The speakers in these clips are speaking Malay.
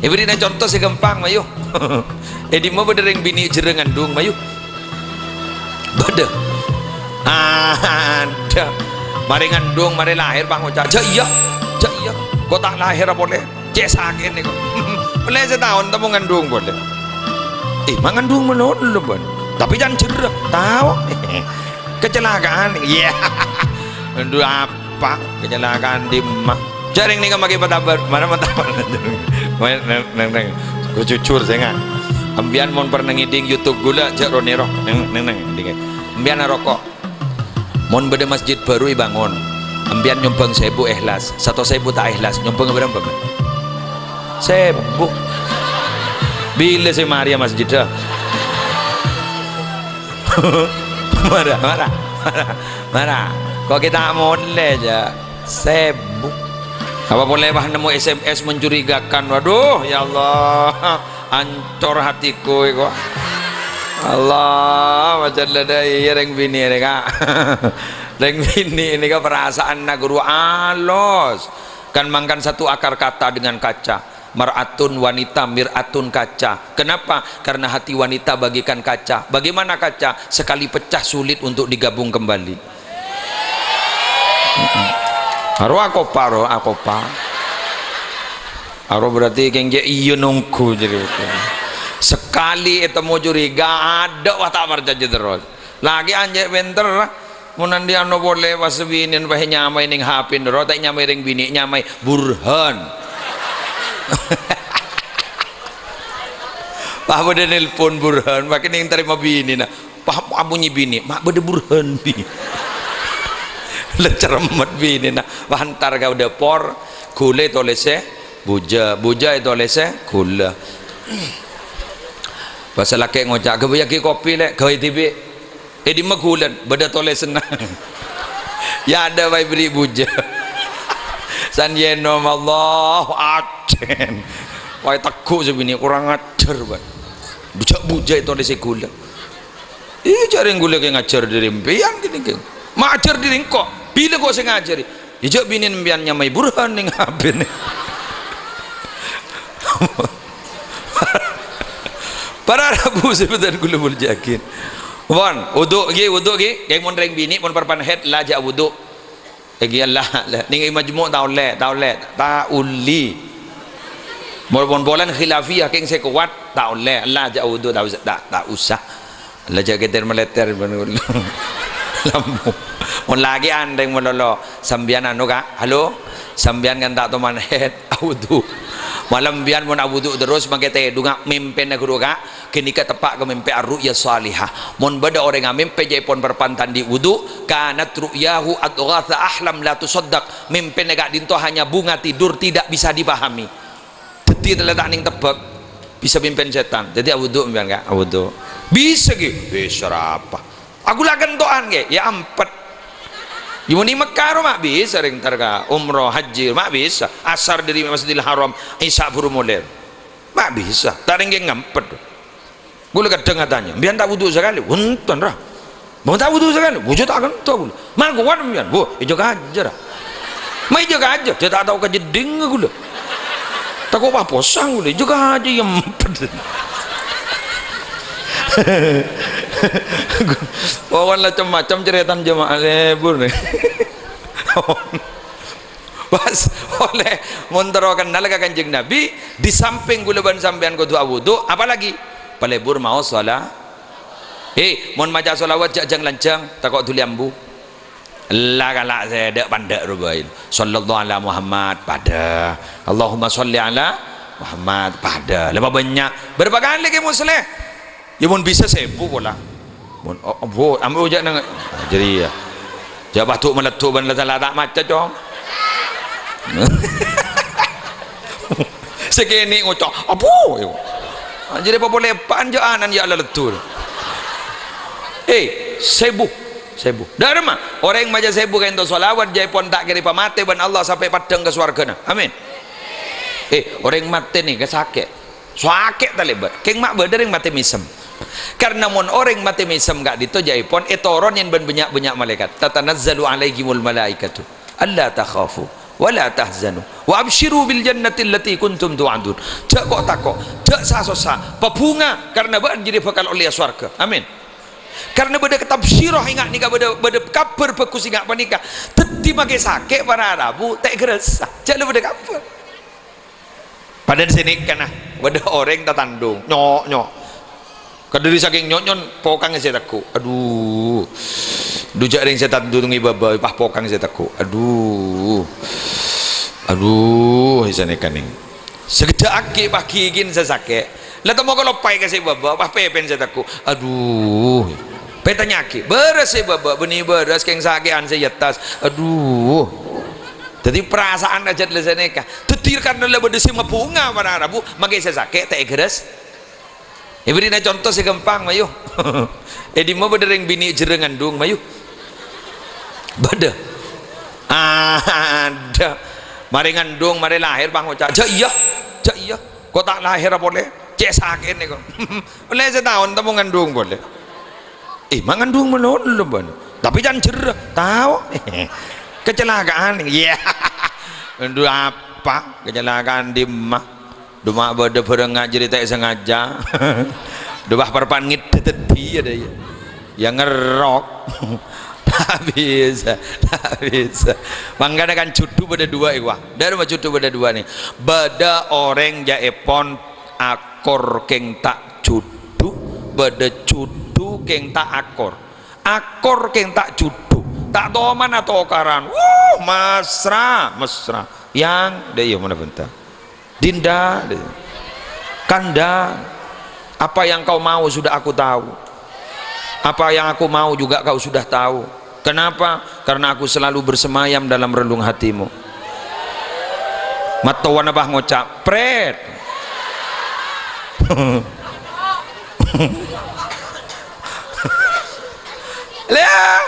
beri contoh segempang mayu. Di mau bedereng bini jereng ngandung mayu. Beda. Ada. Mari ngandung, mari lahir bang Oca. Iya. Kok tak lahir boleh? Cek sakit nih kok. Boleh setahun tamu ngandung boleh. Mengandung menurut lu bon. Tapi jangan cerah. Tahu? Kecelakaan. Iya. Aduh apa? Kecelakaan di mak. Jaring nih pakai petabar. Mana petabar? Neng. Gue jujur saya nggak. Ambian mon pernah ngiding YouTube gula jak ronero. Neng. Ambian rokok. Mon beda masjid baru bangun. Ambian nyumbang 1000 ikhlas. 1.000 tak ikhlas. Nyumbang berapa? 1000. Bila si Maria masjid dah. Marah. Kok kita boleh aja 1000. Apa boleh bah nemu SMS mencurigakan? Waduh, ya Allah, hancur hatiku kok. Allah, macam ada yang bini ini kak. Yang bini ini kak perasaan guru alos. Kan mangkan satu akar kata dengan kaca. Mar'atun wanita, mir'atun kaca. Kenapa? Karena hati wanita bagikan kaca. Bagaimana kaca? Sekali pecah sulit untuk digabung kembali. Aku berarti kengge iya nungku jadi sekali itu mau curiga ada watak marjaji terus lagi anjek benter munan dia no boleh wasbinin bahe nyamai ning hapin terus tak nyamai ring bini nyamai burhan. Pak bede nelpon burhan makin yang terima bini nah pak bunyi bini mak bede burhan bi leceramat bini nah hantar kau depor kule tolese buja itu lese kula pasal laki ngocak kau yaki kopi lek kau tibi di magulan beda toles senang ya ada bayi beri buja sanyenom Allah aten wai takut sebini kurang ajar ban buja itu lese kula jaring gula kayak ngajar diri mpian gini keng ngajar diri kok bila kau sengajari ijak binin mpian nyamai burhan ning habin para rabu sebentar gula berjakin wan wuduk gi kayak mon reng bini mon perpan head laja wuduk lagi Allah ning majmu' tauli mon bolan khilafiyah keng saya kuat taule laja wuduk tak usah laja geter meleter lampu mon lagi andeng mololo sambian anu ka halo sambian kan tak teman head wudu malam bian mon wudu terus mangkete dunga mimpen guru ka kini ka tepak ke mimpi ar-ru'ya salihah mon beda orang mimpi jaipon berpantan di wudu kanat ru'yahu adghatha ahlam la tusaddaq mimpi gak dinto hanya bunga tidur tidak bisa dipahami dadi terletak ning tebak bisa mimpen setan jadi wudu mimpian ka wudu bisa ge bisa apa aku lagan toan ge ya ampet Yuni Mekah mak bisa ring targa umroh haji mak bisa asar dari Masjidil Haram isya buru moler mak bisa taring ge ngampet gue kadang katanya biar tak wudu sekali unton rah mau tak wudu sekali wujud akan tahu mak kuat biar bu ijo aja mak ijo aja dia tak tahu kejeding gue tak kok apa posang gue ijo aja yang Wawan lah macam-macam ceretan jemaah lebur nih. Pas oleh montero kenal ke Kanjeng Nabi di samping guleban sampean kudu wudu apalagi palebur mau salat mon maca selawat jajang lancang takok duliambu lah kalak saya dak pandak rubain sallallahu ala Muhammad pada Allahumma sholli ala Muhammad pada lebih banyak berapa kali ke muslim ya mon bisa 1000 pula mon oh ambil ujak nang jadi ya jabah tu meletup ban la tak macam dong sekini ngucap apa jadi apa boleh panjaan ya letur 1000 dari mana orang yang maja 1000 kan itu salawat jaipon tak kiri pamate ban Allah sampai padang ke surga amin orang yang mati nih sakit talibat keng mak beder yang mati misem karena mon orang mati misem gak dito jaipon etoron yang banyak malaikat tatanazzalu alaihimul malaikatu alla takhafu wala tahzanu wa absyiru bil jannati allati kuntum tu'adun. Jak kok takok, jak sasosa pebunga karena badan jadi bakal oleh surga. Amin. Karena beda ketabsyirah ingat nikah, beda kabar bagus ingat panika teti pakai sakit para Arabu tak gerasa jak lu beda kabar pada di sini kan beda orang tak tandung nyok kadiri saking nyok pokang saya takut aduh dujak ring saya tandung ibaba pah pokang saya takut aduh sana kaning segede aki pagi gin saya sakit lah temu kalau pai kasih baba pah pepen saya takut aduh petanya aki beres saya baba benih beres keng sakian saya atas aduh jadi perasaan aja di sana kah tetir karena lebih desi bunga pada Arabu makai saya sakit tak geres. Beri contoh segampang mayu. Di mau bedereng bini jerengan dung mayu. Beda. Ada. Mari ngandung, mari lahir bang ucap. Cak iya. Kau tak lahir boleh. Cek sakit ni kau. Boleh setahun tamu ngandung boleh. Mengandung menurun lebih. Tapi jangan cerah. Tahu. Kecelakaan. Ya. Itu apa? Kecelakaan di mah. Duma bade berengat jadi tak sengaja. Dubah perpangit teti ada ya. Yang ngerok. Tak bisa. Mangga kan cutu beda dua iwa. Dari mah cutu beda dua nih. Beda orang jaepon akor keng tak cutu, beda cutu keng tak akor. Akor keng tak cutu. Tak tahu mana tahu karan. Mesra. Yang dia mana bentar. Dinda, Kanda, apa yang kau mau sudah aku tahu. Apa yang aku mau juga kau sudah tahu. Kenapa? Karena aku selalu bersemayam dalam relung hatimu. Matawan abah ngocap, pret. Lihat.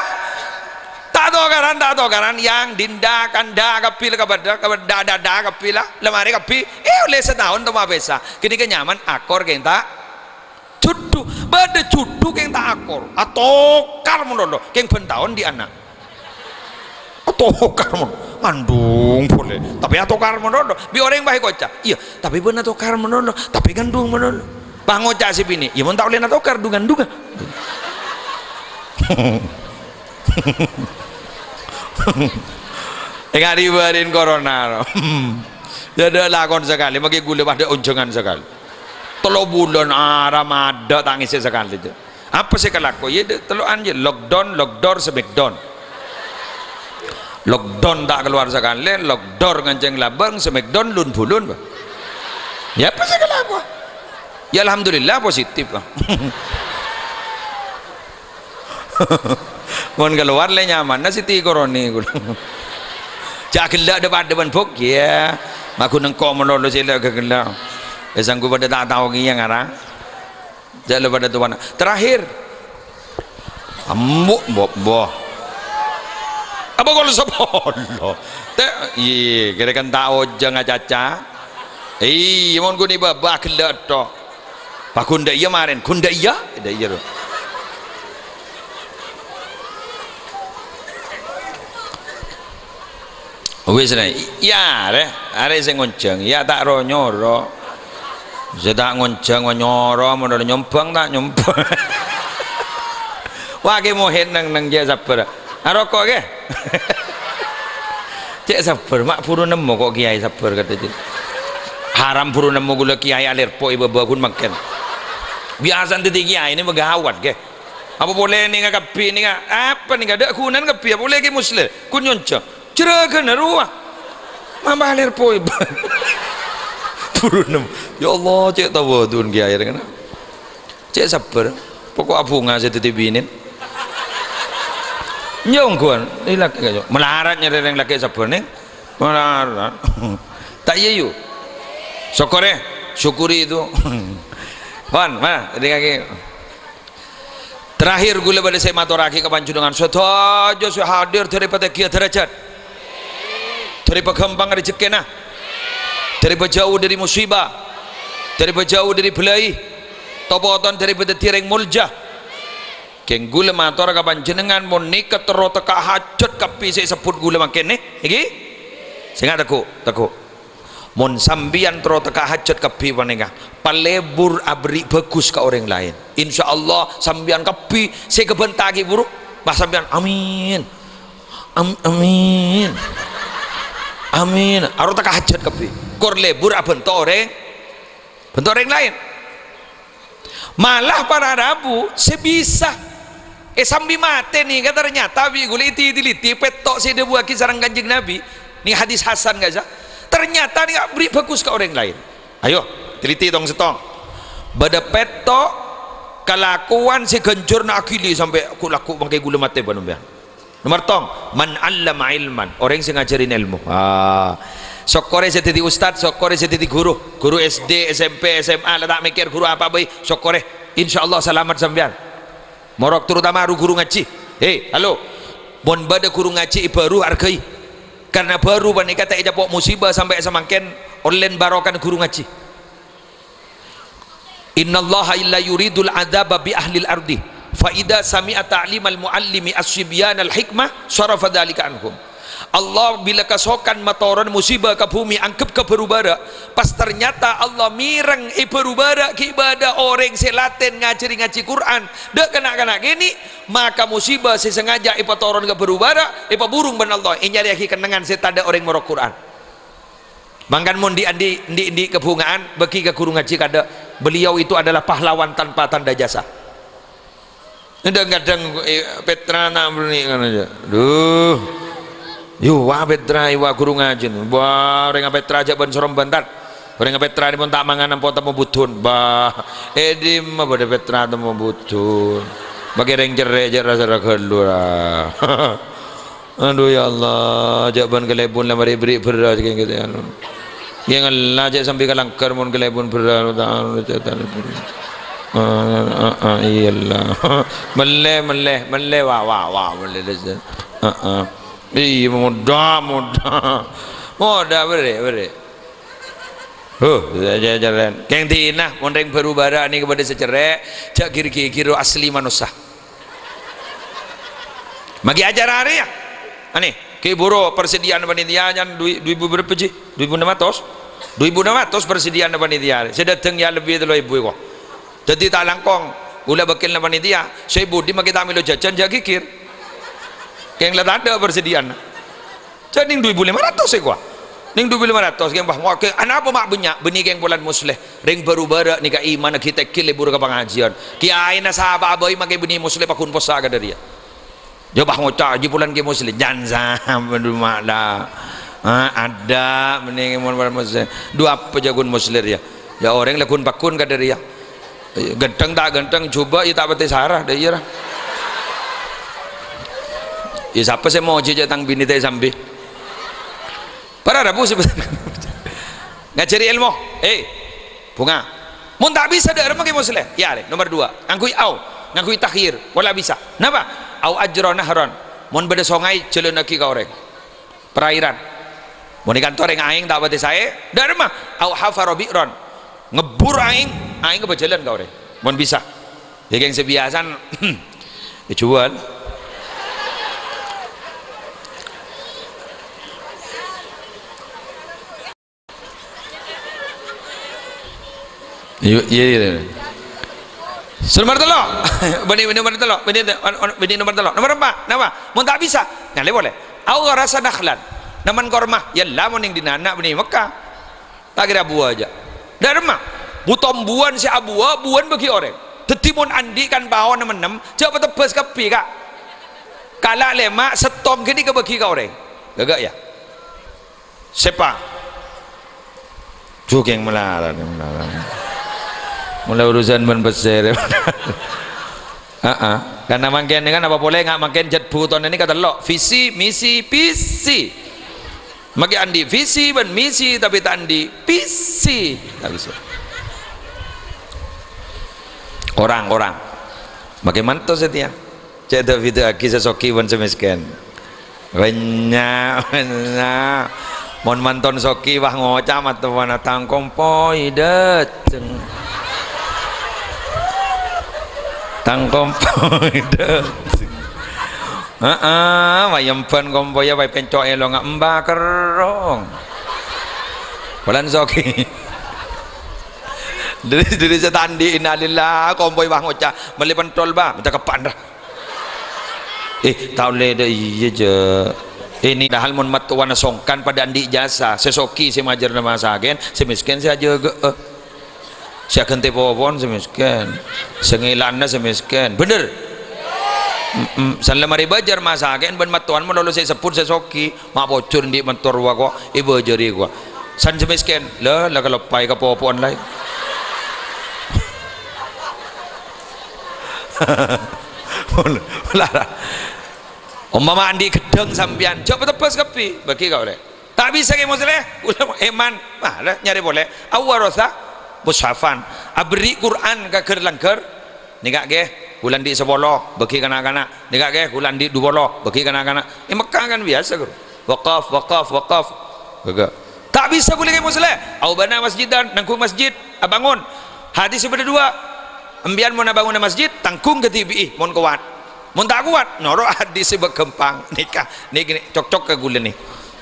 Tak tahu karan yang dinda kanda kapil kabada kapila lemari kapi oleh setahun tu mabesa kini kenyaman akor keng tak cudu bade cudu keng tak akor atau kar monono keng pentahun di anak atau kar monono ngandung boleh tapi atau kar monono bi orang baik kocak iya tapi benar atau kar monono tapi gandung monono bang ngocak si bini ya mau tak boleh atau kar dungan enggak dibarin corona. Jadi lakon sekali, bagi gula pada unjangan sekali. 3 bulan Ramadan tangis sekali itu. Apa sih kelaku? Ya telo anje lockdown smackdown. Lockdown tak keluar sekali, lockdown nganceng labang smackdown lun bulun. Ya apa sih kelaku? Ya alhamdulillah positif. Mon keluar le nyaman nasi ti koroni gula. Jak gelak depan bok ya. Aku nengko menolo sila kegelak. Esangku pada tak tahu yang arah. Jak pada tuan. Terakhir. Amuk boh. Apa kalau sepolo? Iya, kira kan tahu jangan caca. Mon ku ni babak gelak to. Pak kunda iya marin, kunda iya, dah iya. Wis ya are sing ngonceng ya tak ro nyoro saya tak ngonceng nyoro mau nyompang tak nyompang wah ke mohen nang dia sabar rokok ke cek sabar mak puru nemu kok kiai sabar kata dia haram puru nemu gula kiai alir po ibu pun makan biasa nanti kiai ini megawat ke apa boleh nih kapi nih apa nih ada kunan kapi boleh ke muslim kun nyonceng ceragan ruah mama alir poi burunam ya Allah cek tahu tuan kiai kan cek sabar pokok abunga saya titipinin nyong kuan ini laki kayo melarat nyari yang laki sabar nih melarat tak iya yuk syukuri itu mana kaki terakhir gula pada saya maturaki kepanjungan sudah hadir daripada kia derajat dari pagampang rezeki nah dari jauh dari musibah dari jauh dari belai topoton daripada tireng mulja keng gula matur ka panjenengan mun niket tero teka hajat kapi saya sebut gula makin nih iki sehingga teku mon sambian tro teka hajat kepi panenga palebur abri bagus ke orang lain insyaallah sambian kepi saya kebentagi buruk bah sambian amin amin amin aro teka hajat kepi kor lebur abento orang lain malah para Rabu sebisa sambil mati nih kata ternyata guliti petok saya buat kisarang Kanjeng Nabi nih hadis Hasan gak sah ternyata nih beri bagus ke orang lain ayo teliti dong setong bada petok kelakuan si kencur na akili sampai aku laku bangkai gula mati banumbian nomor tong man allama ilman orang yang ngajarin ilmu sokore saya jadi ustad sokore saya jadi guru SD SMP SMA lah tak mikir guru apa baik sokore insyaallah selamat sambian morok terutama guru ngaji halo mon bada guru ngaji baru hargai karena baru bani kata ijabok musibah sampai semakin online barokan guru ngaji innallaha illa yuridul adzaba bi ahlil ardi fa idza sami'a ta'limal muallimi as-sibyan al-hikmah sarafa dzalika anhum Allah bila kasokan matoran musibah ke bumi angkep ke berubara pas ternyata Allah mireng berubara ke ibadah orang selaten ngaji Quran dak kena gini maka musibah sesengaja ipatoron ke berubara burung ban Allah nyari aki kenangan setada orang morok Quran mangkan mun di kebungaan bagi ke guru ngaji kada beliau itu adalah pahlawan tanpa tanda jasa kadang Petra nak berni kan aja duh yo wah Petra iwa guru ngajin wah orang Petra aja ban sorom bantat orang Petra ni pun tak mangan pun temu butun bah edim mah pada Petra temu butun bagi reng cerai je rasa keluar aduh ya Allah ajak ban kelebun lah mari beri beras kayak gitu yang Allah ajak sampai kalangkar mun kelebun beras iyalah meleh wah meleh iya mudah beri jalan keng tina mondeng berubara ini kepada secerek cak kiri asli manusia bagi ajar hari ya aneh kiburo persediaan panitia jan 2000 berapa sih 2600 persediaan panitia saya datang ya lebih dari ibu kok jadi tak langkong gula bakil panitia saya budi mak kita ambil jajan jak kikir yang lihat ada persediaan jadi 2.500 ya gua ning 2.500 yang bah ngake anak apa mak banyak benih yang bulan musleh ring baru-baru ni ka iman kita kilebur ke pengajian kiai na sahabat boy makai benih musleh pakun posa ka dari ya jobah ngocak ji bulan ke musleh janza rumah dah ada benih yang bulan musleh dua apa jagun musleh ya orang lakun pakun ka dari ya genteng tak genteng coba ya tak pati sarah dah ya ya siapa saya mau jejak tang bini teh sambil para Rabu sebenarnya ngajari ilmu bunga mun tak bisa dah remang muslim ya nomor 2 ngakui takhir wala bisa kenapa au ajra nahron mun beda songai jalan lagi ka orang perairan mun di kantor yang aing tak bati saya dah remang au hafara bi'ron ngebur aing ke berjalan ka orang mun bisa ya yang sebiasan jual iya nomor telok benih nomor telok benih nomor telok nomor 4 nama mau tak bisa ngalih boleh au rasa nakhlan naman korma yalla mun ning dinanak benih Mekah tak kira buah aja darma butom buan si abuah buan bagi orang tetimun andi kan bawah nemenem jauh tebas kepi kak kala lemak setong gini ke bagi kau orang gagak ya siapa juga yang melarang mulai urusan berbesar karena makin kan apa boleh nggak makin jad buton ini kata lo visi misi visi makin andi visi ben misi tapi tak andi visi tak bisa orang makin mantul setia cek video kisah soki ben semiskin banyak mon manton soki wah ngocam atau mana tangkong poi dateng tangkom Wayempen kompoya way pencok elong mbak kerong bulan soki dari setandi innalillah kompoy bang oca beli pentol bah minta kepan dah tahu le iya je ini dah hal mun matuan songkan pada andi jasa sesoki si majar nama sagen si miskin si aja si akan tepopon si miskin sengilanna si miskin bener salam mari bajar masagen ban matuan mo lolo si sepur sesoki mak bocor di mentor wa ko ibu jari ko san si miskin la kalopay ka popon lay Lara umpama andi gedeng sampian coba tebas kepi bagi kau le tak bisa ke muslim eman nyari boleh awarosa mushafan abri Quran ka ker langker nikah ke bulan di 10 bagi kanak-kanak nikah ke bulan di 20 bagi kanak-kanak Mekah kan biasa guru wakaf tak bisa boleh ke muslim au bana masjidan nangkung masjid abangun hadis yang kedua ambian mau bangun masjid tangkung ke tibi mon kuat mon tak kuat noro hadis berkembang nikah nih cocok ke gula nih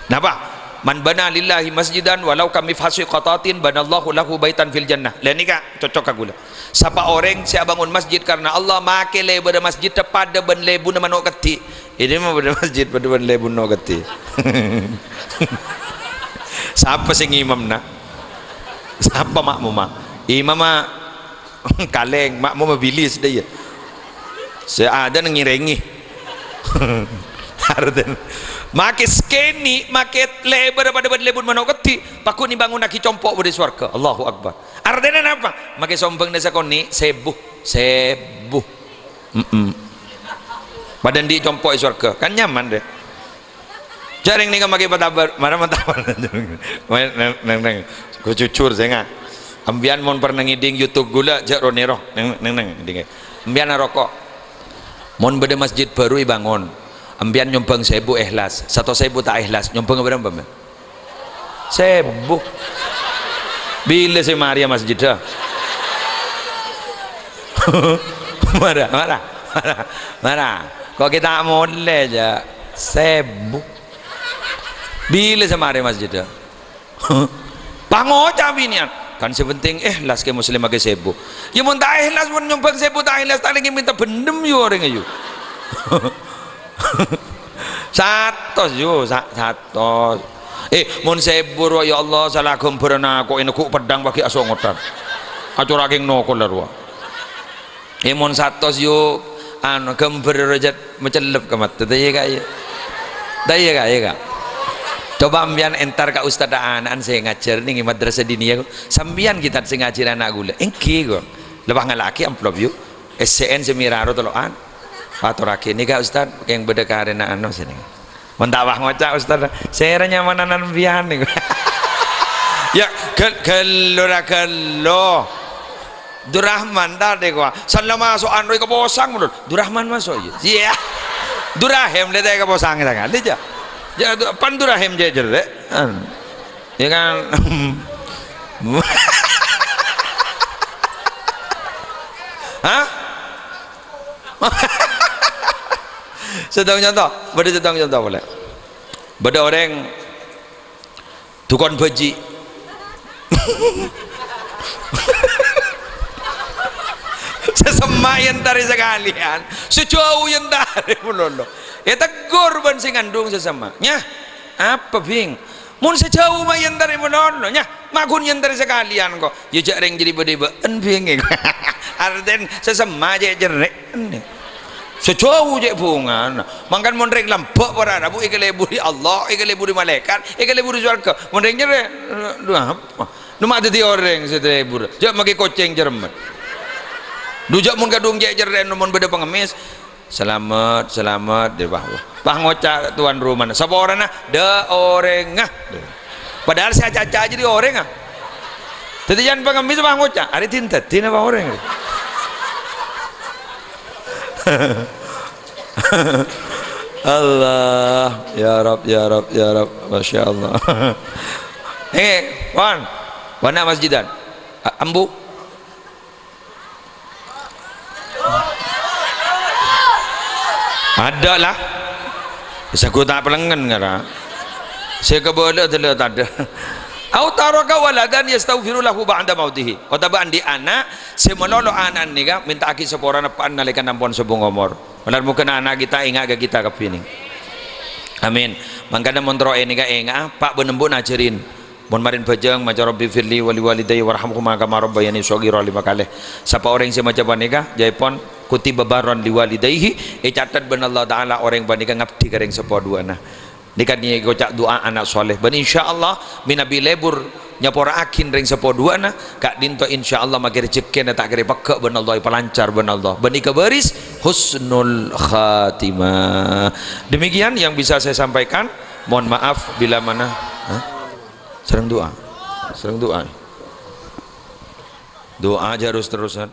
napa man bana lillahi masjidan walau kami fasiqatatin banallahu lahu baitan fil jannah lah nikah cocok ke gula siapa orang siapa bangun masjid karena Allah make lebar masjid tepat depan lebu nama no keti ini mah pada masjid pada depan lebu no keti siapa sing imam na siapa makmum imam mah kaleng mak mau bilis dia seada ngirengi harden make skeni make lebar pada lebun manoketi paku ni bangun nak compok budi swarga Allahu akbar ardena apa make sombong desa koni sebuh badan di compok swarga kan nyaman deh jaring ni kan make patabar marah matabar neng ku cucur saya ambian mon pernah ngiding YouTube gula jak ronero neng ding ambian rokok mon beda masjid baru bangun ambian nyombang 1000 ikhlas 1.000 tak ikhlas nyombang berapa mbak 1000 bila si Maria masjid dah marah kok kita mulai aja 1000 bila si Maria masjid dah pangoca binian kan sepenting ikhlas ke muslim age 1000 ya mun tak ikhlas mun nyumbang 1000 tak ikhlas tak lagi minta bendem yo orang ayo satos mun 1000 ya Allah salah gemberna kok ini ku pedang bagi asongotan acurake noko larwa mun 100 yo anu gember rejat mecelep kemat tadi ya kak coba ambian entar ka ustad anak saya ngajar nih madrasah diniyah sambian kita sing ngajar anak gula engki kok lebah ngalaki amplop yuk SCN semiraro tolokan patorake nih kak ustad yang berdekar anak anu sini mentawah ngocak ustad saya nyamanan ambian nih ya kalau Durrahman tadi gua salah masuk android ke posang menurut Durrahman masuk iya Durrahem lihat ke posang kita kan lihat ya pandurahim jejer deh ya kan hah sedang contoh boleh beda orang tukang baji sesemayan tari sekalian sejauh yang dari mulolo ya tegur ban sing ngandung sesamanya apa bing mun sejauh mayan dari mulolo nya makun yang dari sekalian kok ya jak reng jadi bede-beden bing arten sesama je jerek sejauh je bunga mangkan mun reng lambok para rabu ikale buri Allah ikale buri malaikat ikale buri surga mun reng jere dua apa nu mak dadi orang setebur jak make koceng jerem dujak mun kadung je jeren mun beda pengemis selamat di bawah ngocak tuan rumah sapa orang nah da orang padahal saya caca aja di orang jadi jangan pengemis ngocak hari tinta tina apa orang Allah ya Rab Masya Allah Wan mana masjidan ambu ada lah Bisa ku tak pelengan ngara. Saya keboleh telah tak ada. Au taraka waladan yastaghfiru lahu ba'da mautihi. Otabaan di anak semelolo anak ni ka minta aki sepora na paan nalikan nampon subong umur. Benar mungkin anak kita ingat ke kita kepining. Amin. Mangkana montro ini ka ingat pak benembun ajarin. Mon marin pejang maca rabbi firli wali walidayya warhamhuma kama rabbayani shaghira 5 kali. Siapa orang yang macam banika jaipon kutiba baron li walidayhi catat ben Allah taala orang banika ngabdi kareng sapa duana. Nikan ni kocak doa anak soleh ben insyaallah minabi lebur nyapora akin ring sapa duana kak dinto insyaallah magi rezeki tak kira pekek ben Allah pelancar ben Allah benika baris husnul khatimah. Demikian yang bisa saya sampaikan, mohon maaf bila mana sering doa aja terus-terusan.